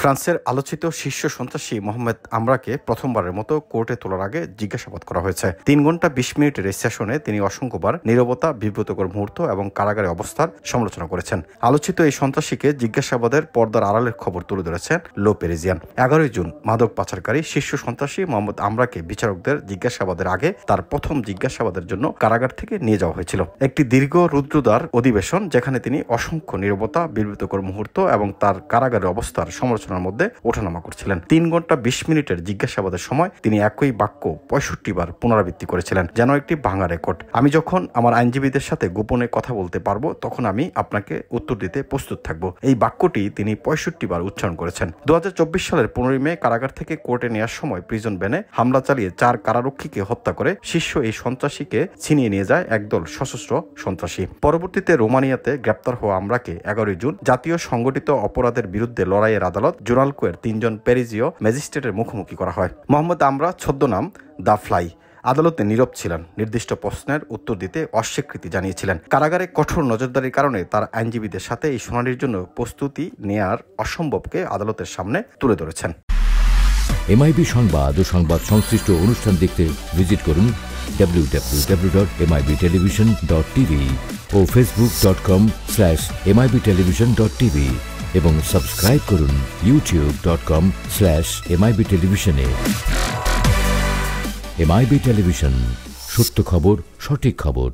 ফ্রান্সের আলোচিত শীর্ষ সন্ত্রাসী মোহাম্মদ আমরাকে প্রথমবারের মতো কোর্টে তোলার আগে জিজ্ঞাসাবাদ করা হয়েছে। 3 ঘন্টা 20 মিনিটের এই সেশনে তিনি অসংখ্যবার নীরবতা, বিব্রতকর মুহূর্ত এবং কারাগারে অবস্থার সমালোচনা করেছেন। আলোচিত এই সন্ত্রাসীকে জিজ্ঞাসাবাদের পর্দার আড়ালের খবর তুলে ধরেছেন লো পেরিজিয়ান। 11 জুন মাদক পাচারকারী শীর্ষ সন্ত্রাসী মোহাম্মদ আমরাকে বিচারকদের জিজ্ঞাসাবাদের আগে তার প্রথম জিজ্ঞাসাবাদের জন্য কারাগার থেকে নিয়ে যাওয়া হয়েছিল। একটি দীর্ঘ রুদ্রদ্বার অধিবেশন, যেখানে তিনি অসংখ্য নীরবতা, বিব্রতকর মুহূর্ত এবং তার কারাগারের অবস্থার সমালোচনার মধ্যে ওঠানামা করছিলেন। 3 ঘন্টা 20 মিনিটের জিজ্ঞাসাবাদের সময় তিনি একই বাক্য 65 বার পুনরাবৃত্তি করেছিলেন, যেন একটি ভাঙা রেকর্ড। আমি যখন আমার আইনজীবীদের সাথে গোপনে কথা বলতে পারবো, তখন আমি আপনাকে উত্তর দিতে প্রস্তুত থাকবো। এই বাক্যটি তিনি 65 বার উচ্চারণ করেছেন। 2024 সালের 15 মে কারাগার থেকে কোর্টে নেওয়ার সময় প্রিজন ভ্যানে হামলা চালিয়ে 4 কারারক্ষীকে হত্যা করে শীর্ষ এই সন্ত্রাসীকে ছিনিয়ে নিয়ে যায় একদল সশস্ত্র সন্ত্রাসী। পরবর্তীতে রোমানিয়াতে গ্রেপ্তার হওয়া আমরাকে 11 জুন জাতীয় সংগঠিত অপরাধের বিরুদ্ধে লড়াইয়ের আদালত জোরালকোয়ের 3 জন প্যারিজীয় ম্যাজিস্ট্রেটের মুখোমুখি করা হয়। মোহাম্মদ আমরা ছদ্মনাম দ্য ফ্লাই আদালতে নীরব ছিলেন, নির্দিষ্ট প্রশ্নের উত্তর দিতে অস্বীকৃতি জানিয়েছিলেন। কারাগারে কঠোর নজরদারির কারণে তার আইনজীবীদের সাথে এই শুনানির জন্য প্রস্তুতি নেয়ার অসম্ভবকে আদালতের সামনে তুলে ধরেছেন। এমআইবি সংবাদ ও সংবাদ সংশ্লিষ্ট অনুষ্ঠান দেখতে ভিজিট করুন www.mibtelevision.tv ও facebook.com/mibtelevision.tv এবং সাবস্ক্রাইব করুন youtube.com/mibtelevision এ। এমআইবি টেলিভিশন, সত্য খবর, সঠিক খবর।